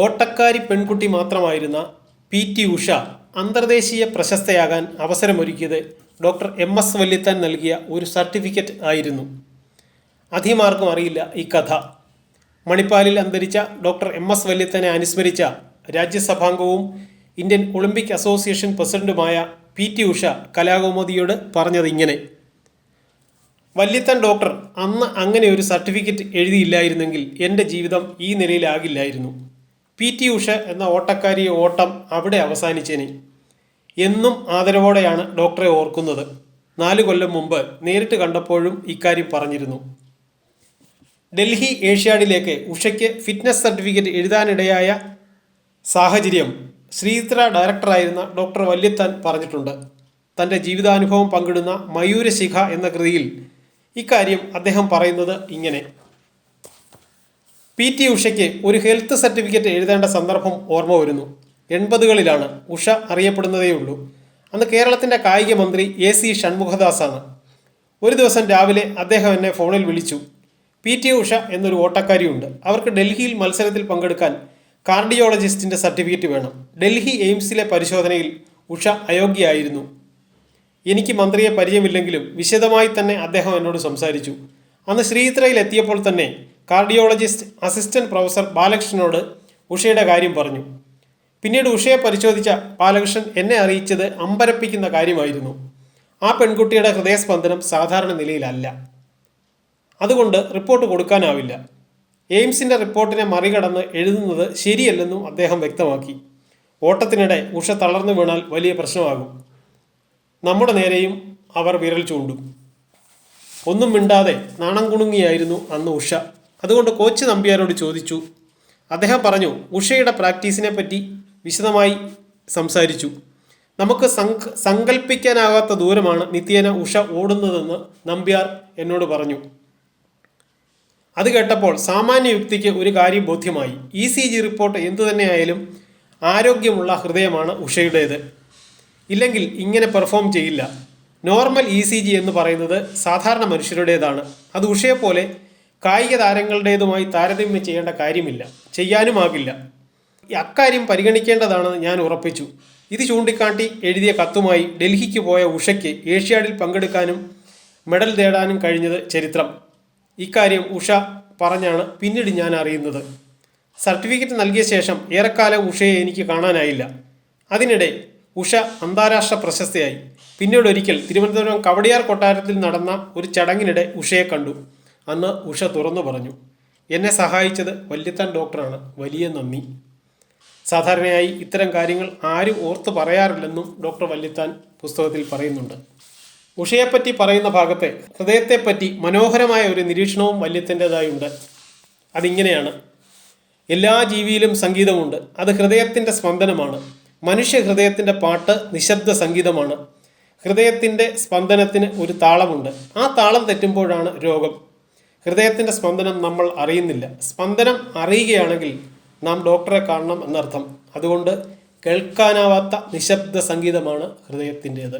ഓട്ടക്കാരി പെൺകുട്ടി മാത്രമായിരുന്ന പി.ടി. ഉഷ അന്തർദേശീയ പ്രശസ്തയാകാൻ അവസരമൊരുക്കിയത് ഡോക്ടർ എം.എസ്. വല്യത്താൻ നൽകിയ ഒരു സർട്ടിഫിക്കറ്റ് ആയിരുന്നു. അധികമാർക്കും അറിയില്ല ഈ കഥ. മണിപ്പാലിൽ അന്തരിച്ച ഡോക്ടർ എം.എസ്. വല്യത്താനെ അനുസ്മരിച്ച രാജ്യസഭാംഗവും ഇന്ത്യൻ ഒളിമ്പിക് അസോസിയേഷൻ പ്രസിഡന്റുമായ പി.ടി. ഉഷ കലാകൗമുദിയോട് പറഞ്ഞത് ഇങ്ങനെ: വല്യത്താൻ ഡോക്ടർ അന്ന് അങ്ങനെ ഒരു സർട്ടിഫിക്കറ്റ് എഴുതിയില്ലായിരുന്നെങ്കിൽ എൻ്റെ ജീവിതം ഈ നിലയിലാകില്ലായിരുന്നു. പി.ടി. ഉഷ എന്ന ഓട്ടക്കാരിയെ ഓട്ടം അവിടെ അവസാനിച്ചേനെ. എന്നും ആദരവോടെയാണ് ഡോക്ടറെ ഓർക്കുന്നത്. 4 കൊല്ലം മുമ്പ് നേരിട്ട് കണ്ടപ്പോഴും ഇക്കാര്യം പറഞ്ഞിരുന്നു. ഡൽഹി ഏഷ്യാഡിലേക്ക് ഉഷയ്ക്ക് ഫിറ്റ്നസ് സർട്ടിഫിക്കറ്റ് എഴുതാനിടയായ സാഹചര്യം ശ്രീചിത്ര ഡയറക്ടറായിരുന്ന ഡോക്ടർ വല്യത്താൻ പറഞ്ഞിട്ടുണ്ട്. തൻ്റെ ജീവിതാനുഭവം പങ്കിടുന്ന മയൂരശിഖ എന്ന കൃതിയിൽ ഇക്കാര്യം അദ്ദേഹം പറയുന്നത് ഇങ്ങനെ: പി.ടി. ഉഷയ്ക്ക് ഒരു ഹെൽത്ത് സർട്ടിഫിക്കറ്റ് എഴുതേണ്ട സന്ദർഭം ഓർമ്മ വരുന്നു. 80കളിലാണ്. ഉഷ അറിയപ്പെടുന്നതേയുള്ളൂ. അന്ന് കേരളത്തിൻ്റെ കായിക മന്ത്രി എ.സി. ഷൺമുഖദാസാണ്. ഒരു ദിവസം രാവിലെ അദ്ദേഹം എന്നെ ഫോണിൽ വിളിച്ചു. പി.ടി. ഉഷ എന്നൊരു ഓട്ടക്കാരിയുണ്ട്. അവർക്ക് ഡൽഹിയിൽ മത്സരത്തിൽ പങ്കെടുക്കാൻ കാർഡിയോളജിസ്റ്റിൻ്റെ സർട്ടിഫിക്കറ്റ് വേണം. ഡൽഹി എയിംസിലെ പരിശോധനയിൽ ഉഷ അയോഗ്യയായിരുന്നു. എനിക്ക് മന്ത്രിയെ പരിചയമില്ലെങ്കിലും വിശദമായി തന്നെ അദ്ദേഹം എന്നോട് സംസാരിച്ചു. അന്ന് ശ്രീചിത്രയിൽ എത്തിയപ്പോൾ തന്നെ കാർഡിയോളജിസ്റ്റ് അസിസ്റ്റന്റ് പ്രൊഫസർ ബാലകൃഷ്ണനോട് ഉഷയുടെ കാര്യം പറഞ്ഞു. പിന്നീട് ഉഷയെ പരിശോധിച്ച ബാലകൃഷ്ണൻ എന്നെ അറിയിച്ചത് അമ്പരപ്പിക്കുന്ന കാര്യമായിരുന്നു. ആ പെൺകുട്ടിയുടെ ഹൃദയസ്പന്ദനം സാധാരണ നിലയിലല്ല. അതുകൊണ്ട് റിപ്പോർട്ട് കൊടുക്കാനാവില്ല. എയിംസിൻ്റെ റിപ്പോർട്ടിനെ മറികടന്ന് എഴുതുന്നത് ശരിയല്ലെന്നും അദ്ദേഹം വ്യക്തമാക്കി. ഓട്ടത്തിനിടെ ഉഷ തളർന്നു വീണാൽ വലിയ പ്രശ്നമാകും. നമ്മുടെ നേരെയും അവർ വിരൽ ചൂണ്ടും. ഒന്നും മിണ്ടാതെ നാണം കുണുങ്ങിയായിരുന്നു അന്ന് ഉഷ. അതുകൊണ്ട് കോച്ച് നമ്പ്യാരോട് ചോദിച്ചു. അദ്ദേഹം പറഞ്ഞു, ഉഷയുടെ പ്രാക്ടീസിനെ പറ്റി വിശദമായി സംസാരിച്ചു. നമുക്ക് സങ്കല്പിക്കാനാകാത്ത ദൂരമാണ് നിത്യേന ഉഷ ഓടുന്നതെന്ന് നമ്പ്യാർ എന്നോട് പറഞ്ഞു. അത് കേട്ടപ്പോൾ സാമാന്യ യുക്തിക്ക് ഒരു കാര്യം ബോധ്യമായി. ECG റിപ്പോർട്ട് എന്തുതന്നെയായാലും ആരോഗ്യമുള്ള ഹൃദയമാണ് ഉഷയുടേത്. ഇല്ലെങ്കിൽ ഇങ്ങനെ പെർഫോം ചെയ്യില്ല. നോർമൽ ECG എന്ന് പറയുന്നത് സാധാരണ മനുഷ്യരുടേതാണ്. അത് ഉഷയെപ്പോലെ കായിക താരങ്ങളുടേതുമായി താരതമ്യം ചെയ്യേണ്ട കാര്യമില്ല, ചെയ്യാനുമാകില്ല. അക്കാര്യം പരിഗണിക്കേണ്ടതാണെന്ന് ഞാൻ ഉറപ്പിച്ചു. ഇത് ചൂണ്ടിക്കാട്ടി എഴുതിയ കത്തുമായി ഡൽഹിക്ക് പോയ ഉഷയ്ക്ക് ഏഷ്യാഡിൽ പങ്കെടുക്കാനും മെഡൽ നേടാനും കഴിഞ്ഞത് ചരിത്രം. ഇക്കാര്യം ഉഷ പറഞ്ഞാണ് പിന്നീട് ഞാൻ അറിയുന്നത്. സർട്ടിഫിക്കറ്റ് നൽകിയ ശേഷം ഏറെക്കാലം ഉഷയെ എനിക്ക് കാണാനായില്ല. അതിനിടെ ഉഷ അന്താരാഷ്ട്ര പ്രശസ്തയായി. പിന്നീട് ഒരിക്കൽ തിരുവനന്തപുരം കവടിയാർ കൊട്ടാരത്തിൽ നടന്ന ഒരു ചടങ്ങിനിടെ ഉഷയെ കണ്ടു. അന്ന് ഉഷ തുറന്നു പറഞ്ഞു, എന്നെ സഹായിച്ചത് വല്യത്താൻ ഡോക്ടറാണ്, വലിയ നന്ദി. സാധാരണയായി ഇത്തരം കാര്യങ്ങൾ ആരും ഓർത്ത് പറയാറില്ലെന്നും ഡോക്ടർ വല്യത്താൻ പുസ്തകത്തിൽ പറയുന്നുണ്ട്. ഉഷയെപ്പറ്റി പറയുന്ന ഭാഗത്തെ ഹൃദയത്തെപ്പറ്റി മനോഹരമായ ഒരു നിരീക്ഷണവും വല്യത്തിൻ്റെതായുണ്ട്. അതിങ്ങനെയാണ്: എല്ലാ ജീവിയിലും സംഗീതമുണ്ട്. അത് ഹൃദയത്തിൻ്റെ സ്പന്ദനമാണ്. മനുഷ്യ ഹൃദയത്തിൻ്റെ പാട്ട് നിശബ്ദ സംഗീതമാണ്. ഹൃദയത്തിൻ്റെ സ്പന്ദനത്തിന് ഒരു താളമുണ്ട്. ആ താളം തെറ്റുമ്പോഴാണ് രോഗം. ഹൃദയത്തിൻ്റെ സ്പന്ദനം നമ്മൾ അറിയുന്നില്ല. സ്പന്ദനം അറിയുകയാണെങ്കിൽ നാം ഡോക്ടറെ കാണണം എന്നർത്ഥം. അതുകൊണ്ട് കേൾക്കാനാവാത്ത നിശബ്ദ സംഗീതമാണ് ഹൃദയത്തിൻ്റേത്.